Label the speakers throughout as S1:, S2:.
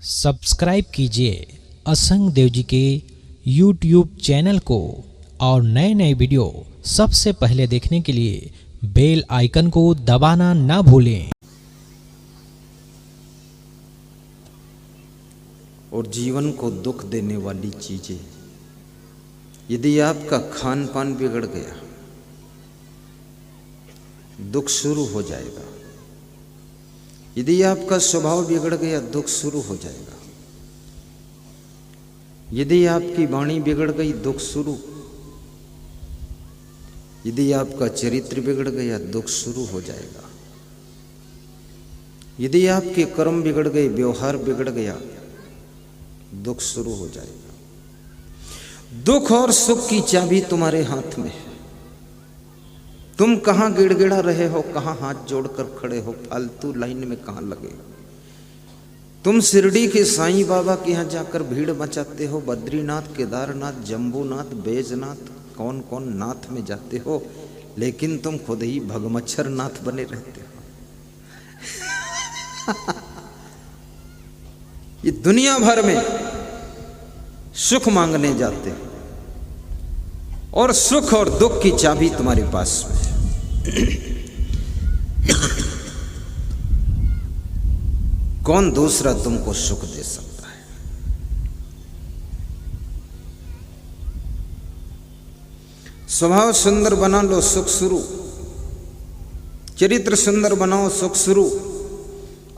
S1: Subscribe कीजिए असंग देव जी के YouTube चैनल को और नए नए वीडियो सबसे पहले देखने के लिए बेल आइकन को दबाना ना भूलें।
S2: और जीवन को दुख देने वाली चीजें, यदि आपका खान पान बिगड़ गया, दुख शुरू हो जाएगा। यदि आपका स्वभाव बिगड़ गया, दुख शुरू हो जाएगा। यदि आपकी वाणी बिगड़ गई, दुख शुरू। यदि आपका चरित्र बिगड़ गया, दुख शुरू हो जाएगा। यदि आपके कर्म बिगड़ गए, व्यवहार बिगड़ गया, दुख शुरू हो जाएगा। दुख और सुख की चाबी तुम्हारे हाथ में है। तुम कहां गिड़गिड़ा रहे हो, कहां हाथ जोड़कर खड़े हो, फालतू लाइन में कहां लगे। तुम शिरडी के साईं बाबा के यहां जाकर भीड़ मचाते हो, बद्रीनाथ, केदारनाथ, जम्बूनाथ, बैजनाथ, कौन कौन नाथ में जाते हो, लेकिन तुम खुद ही भगमच्छर नाथ बने रहते हो। ये दुनिया भर में सुख मांगने जाते हो और सुख और दुख की चाबी तुम्हारे पास में है। कौन दूसरा तुमको सुख दे सकता है? स्वभाव सुंदर बना लो, सुख शुरू। चरित्र सुंदर बनाओ, सुख शुरू।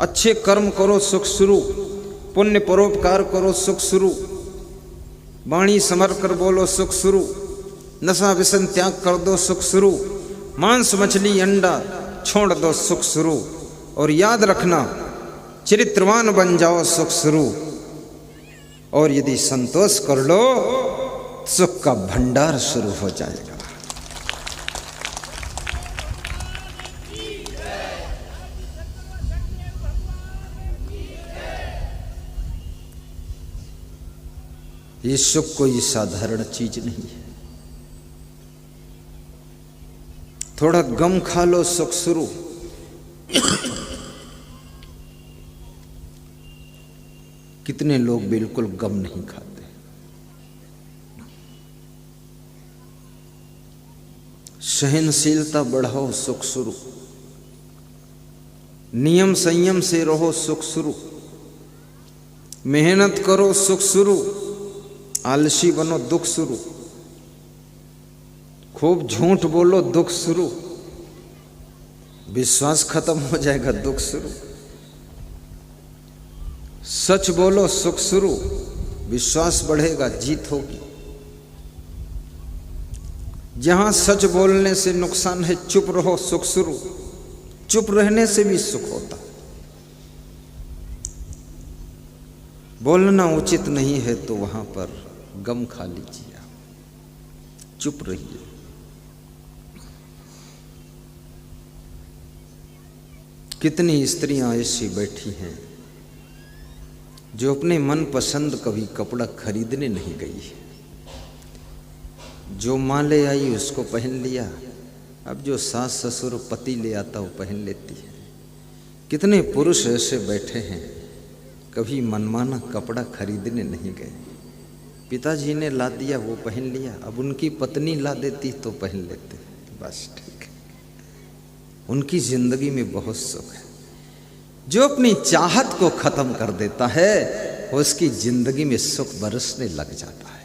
S2: अच्छे कर्म करो, सुख शुरू। पुण्य परोपकार करो, सुख शुरू। वाणी संवर कर बोलो, सुख शुरू। नशा व्यसन त्याग कर दो, सुख शुरू। मांस मछली अंडा छोड़ दो, सुख शुरू। और याद रखना, चरित्रवान बन जाओ, सुख शुरू। और यदि संतोष कर लो, सुख का भंडार शुरू हो जाएगा। ये सुख कोई साधारण चीज नहीं है। थोड़ा गम खा लो, सुख शुरू। कितने लोग बिल्कुल गम नहीं खाते। सहनशीलता बढ़ाओ, सुख शुरू। नियम संयम से रहो, सुख शुरू। मेहनत करो, सुख शुरू। आलसी बनो, दुख शुरू। खूब झूठ बोलो, दुख शुरू। विश्वास खत्म हो जाएगा, दुख शुरू। सच बोलो, सुख शुरू। विश्वास बढ़ेगा, जीत होगी। जहां सच बोलने से नुकसान है, चुप रहो, सुख शुरू। चुप रहने से भी सुख होता। बोलना उचित नहीं है तो वहां पर गम खा लीजिए, चुप रहिए। कितनी स्त्रियां ऐसी बैठी हैं जो अपने मन पसंद कभी कपड़ा खरीदने नहीं गई है। जो माँ ले आई उसको पहन लिया, अब जो सास ससुर पति ले आता वो पहन लेती है। कितने पुरुष ऐसे बैठे हैं कभी मनमाना कपड़ा खरीदने नहीं गए। पिताजी ने ला दिया वो पहन लिया, अब उनकी पत्नी ला देती तो पहन लेते, बस ठीक है। उनकी जिंदगी में बहुत सुख है। जो अपनी चाहत को खत्म कर देता है, उसकी जिंदगी में सुख बरसने लग जाता है।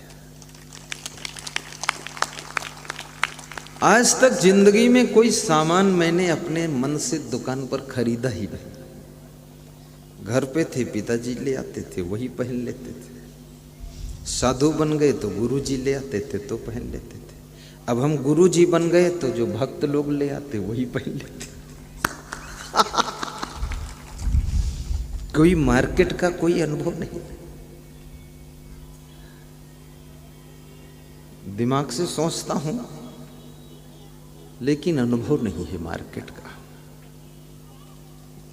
S2: आज तक जिंदगी में कोई सामान मैंने अपने मन से दुकान पर खरीदा ही नहीं। घर पे थे, पिताजी ले आते थे, वही पहन लेते थे। साधु बन गए तो गुरुजी ले आते थे तो पहन लेते थे। अब हम गुरुजी बन गए तो जो भक्त लोग ले आते वही पहन लेते। कोई मार्केट का कोई अनुभव नहीं। दिमाग से सोचता हूं लेकिन अनुभव नहीं है मार्केट का।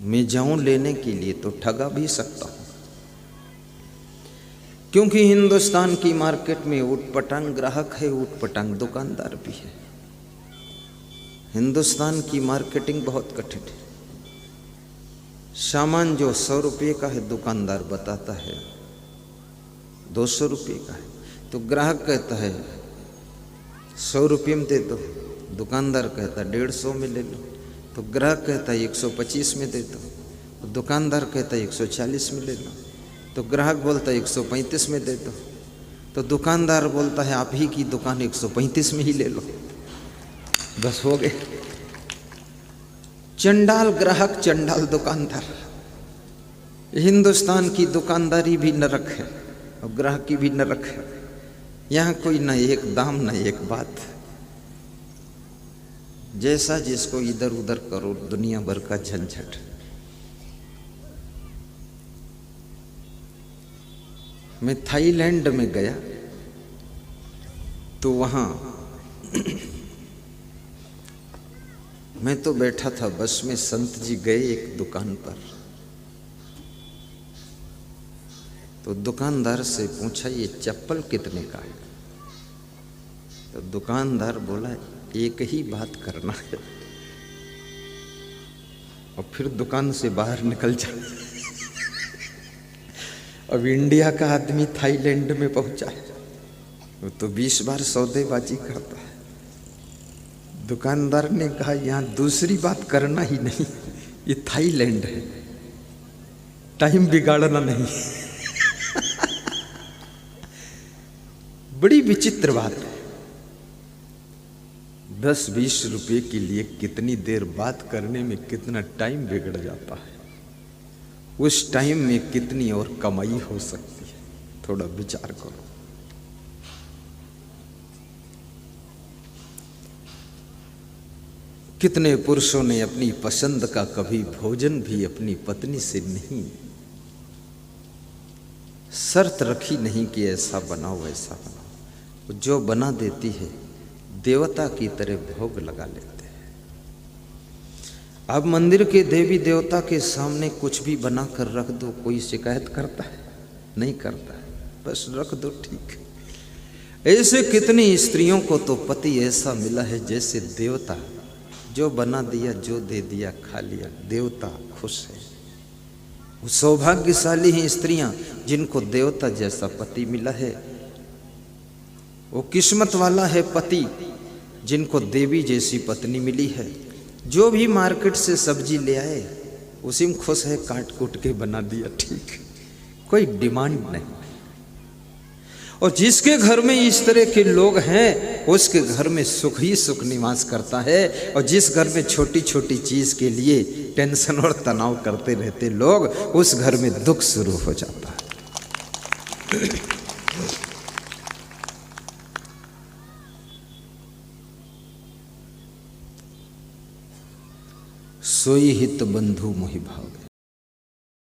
S2: मैं जाऊं लेने के लिए तो ठगा भी सकता हूं, क्योंकि हिंदुस्तान की मार्केट में ऊटपटांग ग्राहक है, ऊटपटांग दुकानदार भी है। हिंदुस्तान की मार्केटिंग बहुत कठिन है। सामान जो 100 रुपये का है दुकानदार बताता है 200 रुपये का है, तो ग्राहक कहता है 100 रुपये में दे दो, दुकानदार कहता है 150 में ले लो, तो ग्राहक कहता है 125 में दे दो, तो दुकानदार कहता है 140 में ले लो, तो ग्राहक बोलता है 135 में दे दो, तो दुकानदार बोलता है आप ही की दुकान 135 में ही ले लो। बस हो गए। चंडाल ग्राहक चंडाल दुकानदार। हिंदुस्तान की दुकानदारी भी नरक है और ग्राहक की भी नरक है। यहाँ कोई ना एक दाम ना एक बात, जैसा जिसको इधर उधर करो, दुनिया भर का झंझट। मैं थाईलैंड में गया तो वहां मैं तो बैठा था बस में, संत जी गए एक दुकान पर, तो दुकानदार से पूछा ये चप्पल कितने का है? तो दुकानदार बोला एक ही बात करना है और फिर दुकान से बाहर निकल जा। अब इंडिया का आदमी थाईलैंड में पहुंचा है, वो तो 20 बार सौदेबाजी करता है। दुकानदार ने कहा यहाँ दूसरी बात करना ही नहीं, ये थाईलैंड है, टाइम बिगाड़ना नहीं। बड़ी विचित्र बात है। 10-20 रुपये के लिए कितनी देर बात करने में कितना टाइम बिगड़ जाता है, उस टाइम में कितनी और कमाई हो सकती है, थोड़ा विचार करो। कितने पुरुषों ने अपनी पसंद का कभी भोजन भी अपनी पत्नी से नहीं, शर्त रखी नहीं कि ऐसा बनाओ वैसा बनाओ, जो बना देती है देवता की तरह भोग लगा लेते हैं। अब मंदिर के देवी देवता के सामने कुछ भी बना कर रख दो, कोई शिकायत करता है? नहीं करता है, बस रख दो ठीक। ऐसे कितनी स्त्रियों को तो पति ऐसा मिला है जैसे देवता, जो बना दिया जो दे दिया खा लिया, देवता खुश है। वो सौभाग्यशाली हैं स्त्रियां जिनको देवता जैसा पति मिला है। वो किस्मत वाला है पति जिनको देवी जैसी पत्नी मिली है। जो भी मार्केट से सब्जी ले आए उसी में खुश है, काट कूट के बना दिया ठीक, कोई डिमांड नहीं। और जिसके घर में इस तरह के लोग हैं उसके घर में सुख ही सुख निवास करता है। और जिस घर में छोटी छोटी चीज के लिए टेंशन और तनाव करते रहते लोग, उस घर में दुख शुरू हो जाता है। सोई हित बंधु मोहि भावे,